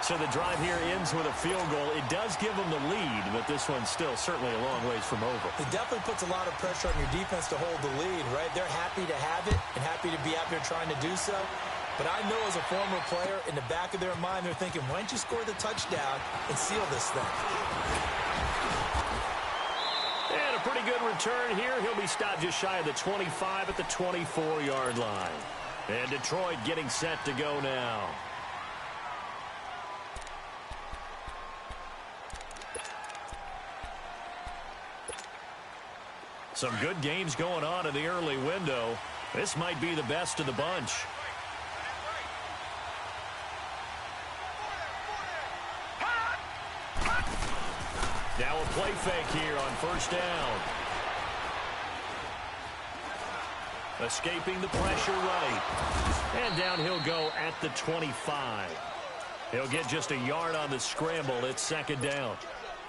So the drive here ends with a field goal. It does give them the lead, but this one's still certainly a long ways from over.
It definitely puts a lot of pressure on your defense to hold the lead, right? They're happy to have it and happy to be out there trying to do so. But I know as a former player, in the back of their mind, they're thinking, why don't you score the touchdown and seal this thing?
And a pretty good return here. He'll be stopped just shy of the 25 at the 24-yard line. And Detroit getting set to go now. Some good games going on in the early window. This might be the best of the bunch. Now a play fake here on 1st down. Escaping the pressure right. And down he'll go at the 25. He'll get just a yard on the scramble. It's 2nd down.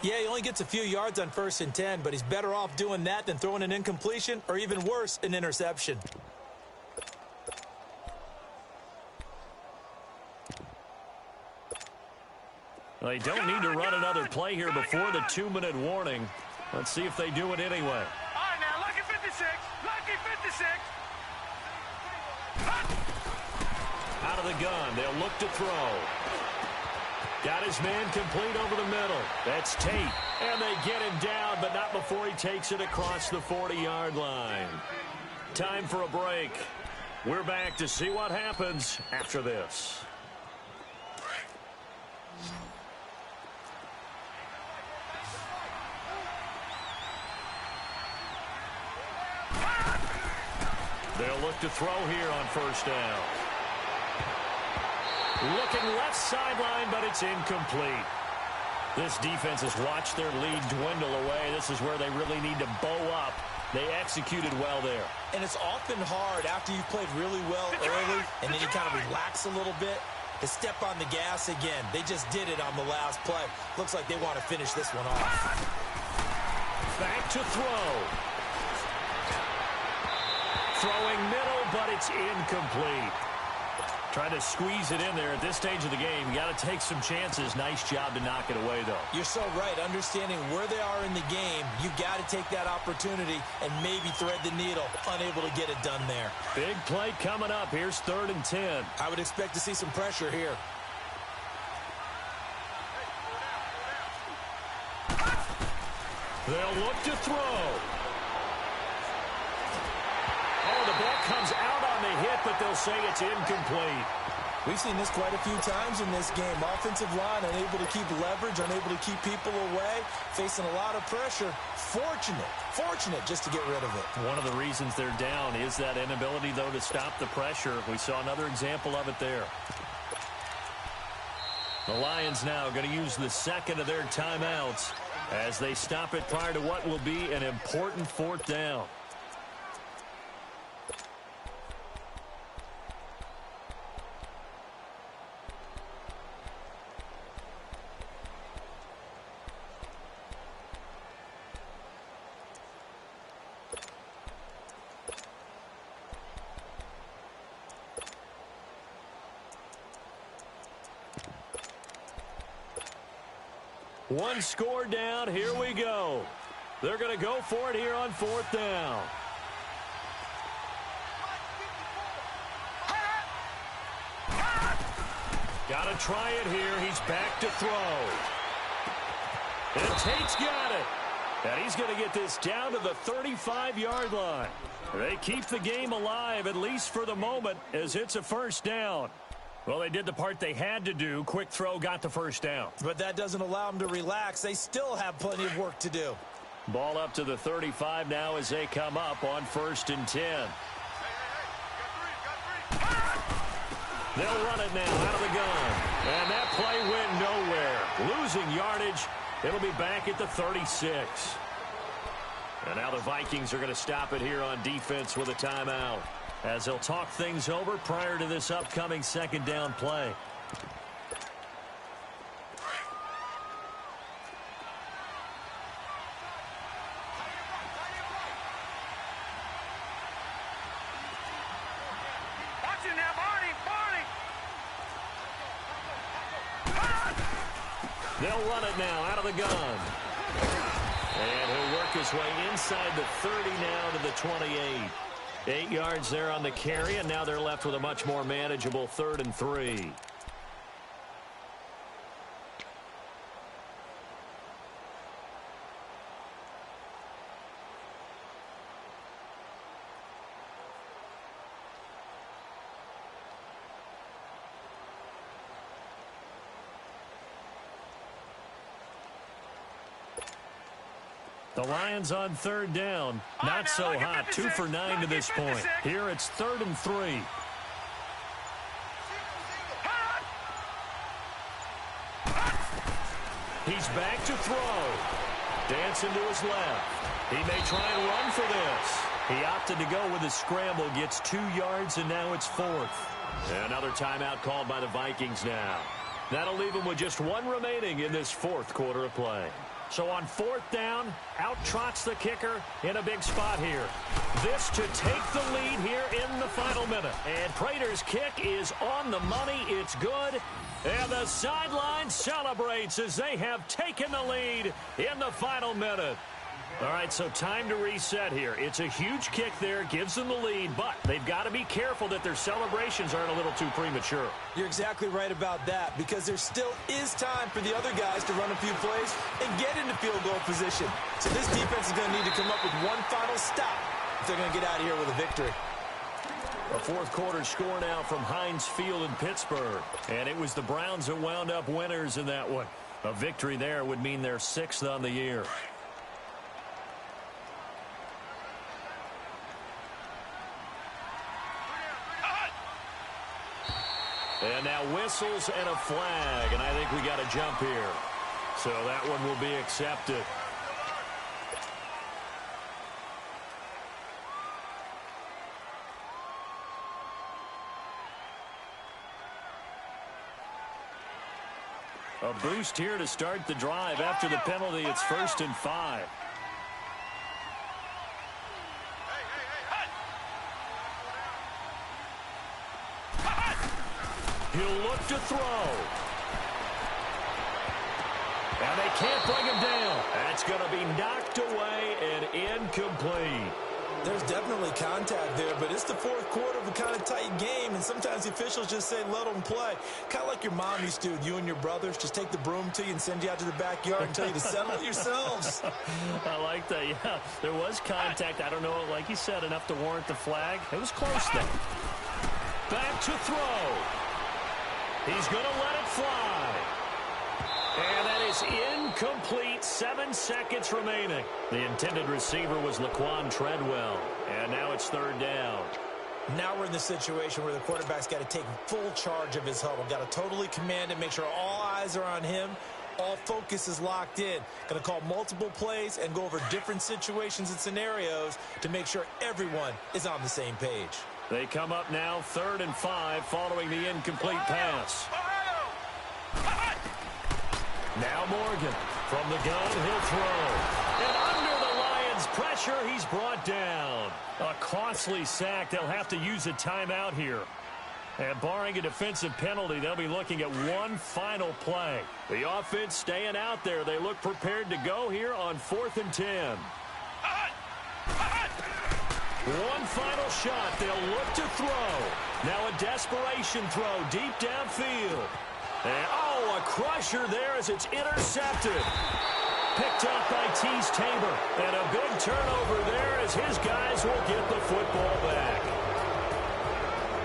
Yeah, he only gets a few yards on 1st and 10, but he's better off doing that than throwing an incompletion or even worse, an interception.
They don't need to run another play here before the 2-minute warning. Let's see if they do it anyway.
All right, now, lucky 56. Lucky 56.
Out of the gun. They'll look to throw. Got his man complete over the middle. That's Tate. And they get him down, but not before he takes it across the 40-yard line. Time for a break. We're back to see what happens after this. They'll look to throw here on first down. Looking left sideline, but it's incomplete. This defense has watched their lead dwindle away. This is where they really need to bow up. They executed well there.
And it's often hard after you've played really well early and then you kind of relax a little bit to step on the gas again. They just did it on the last play. Looks like they want to finish this one off.
Back to throw. Throwing middle, but it's incomplete. Trying to squeeze it in there at this stage of the game. You got to take some chances. Nice job to knock it away, though.
You're so right. Understanding where they are in the game, you got to take that opportunity and maybe thread the needle. Unable to get it done there.
Big play coming up. Here's 3rd and 10.
I would expect to see some pressure here.
They'll look to throw. Oh, the ball comes out on the hit, but they'll say it's incomplete.
We've seen this quite a few times in this game. Offensive line unable to keep leverage, unable to keep people away, facing a lot of pressure. Fortunate just to get rid of it.
One of the reasons they're down is that inability, though, to stop the pressure. We saw another example of it there. The Lions now going to use the second of their timeouts as they stop it prior to what will be an important 4th down. One score down. Here we go. They're going to go for it here on 4th down. Got to try it here. He's back to throw. And Tate's got it. And he's going to get this down to the 35-yard line. They keep the game alive, at least for the moment, as it's a 1st down. Well, they did the part they had to do. Quick throw, got the 1st down.
But that doesn't allow them to relax. They still have plenty of work to do.
Ball up to the 35 now as they come up on 1st and 10. They'll run it now out of the gun. And that play went nowhere. Losing yardage. It'll be back at the 36. And now the Vikings are going to stop it here on defense with a timeout, as they'll talk things over prior to this upcoming 2nd down play.
Watch it now, Barney!
They'll run it now out of the gun. And he'll work his way inside the 30 now to the 28. 8 yards there on the carry, and now they're left with a much more manageable 3rd and 3. The Lions on 3rd down. Not so hot. 2 for 9 to this point. Here it's 3rd and 3. He's back to throw. Dancing to his left. He may try and run for this. He opted to go with a scramble. Gets 2 yards, and now it's 4th. Another timeout called by the Vikings now. That'll leave them with just 1 remaining in this 4th quarter of play. So on 4th down, out trots the kicker in a big spot here. This to take the lead here in the final minute. And Prater's kick is on the money. It's good. And the sideline celebrates as they have taken the lead in the final minute. All right, so time to reset here. It's a huge kick there, gives them the lead, but they've got to be careful that their celebrations aren't a little too premature.
You're exactly right about that, because there still is time for the other guys to run a few plays and get into field goal position. So this defense is going to need to come up with one final stop if they're going to get out of here with a victory.
A 4th quarter score now from Heinz Field in Pittsburgh. And it was the Browns that wound up winners in that one. A victory there would mean they're 6th on the year. And now whistles and a flag, and I think we got a jump here. So that one will be accepted. A boost here to start the drive. After the penalty, it's 1st and 5. He'll look to throw. And they can't bring him down. That's going to be knocked away and incomplete.
There's definitely contact there, but it's the fourth quarter of a kind of tight game, and sometimes the officials just say let them play. Kind of like your mom used to with you and your brothers. Just take the broom to you and send you out to the backyard and tell you to settle it yourselves.
I like that, yeah. There was contact. I don't know, like you said, enough to warrant the flag. It was close, though. Back to throw. He's going to let it fly. And that is incomplete. 7 seconds remaining. The intended receiver was Laquan Treadwell. And now it's 3rd down.
Now we're in the situation where the quarterback's got to take full charge of his huddle. Got to totally command it, make sure all eyes are on him. All focus is locked in. Going to call multiple plays and go over different situations and scenarios to make sure everyone is on the same page.
They come up now 3rd and 5 following the incomplete pass. Now Morgan from the gun, he'll throw. And under the Lions' pressure, he's brought down. A costly sack. They'll have to use a timeout here. And barring a defensive penalty, they'll be looking at one final play. The offense staying out there. They look prepared to go here on 4th and 10. One final shot. They'll look to throw. Now a desperation throw deep downfield. And, oh, a crusher there as it's intercepted. Picked up by Tease Tabor. And a big turnover there as his guys will get the football back.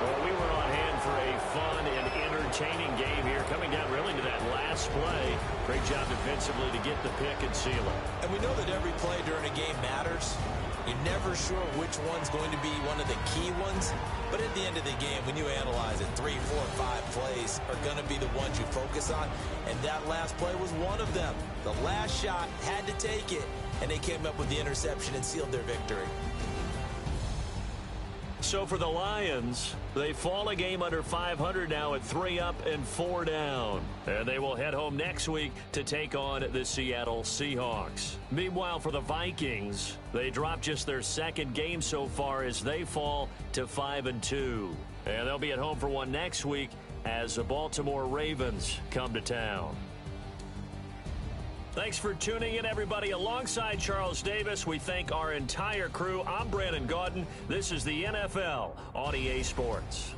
Well, we were on hand for a fun and entertaining game here. Coming down really to that last play. Great job defensively to get the pick and seal it.
And we know that every play during a game matters. You're never sure which one's going to be one of the key ones. But at the end of the game, when you analyze it, 3, 4, 5 plays are going to be the ones you focus on. And that last play was one of them. The last shot had to take it, and they came up with the interception and sealed their victory.
So for the Lions, they fall a game under 500 now at 3 up and 4 down. And they will head home next week to take on the Seattle Seahawks. Meanwhile, for the Vikings, they drop just their 2nd game so far as they fall to 5-2. And they'll be at home for one next week as the Baltimore Ravens come to town. Thanks for tuning in, everybody. Alongside Charles Davis, we thank our entire crew. I'm Brandon Gaudin. This is the NFL on EA Sports.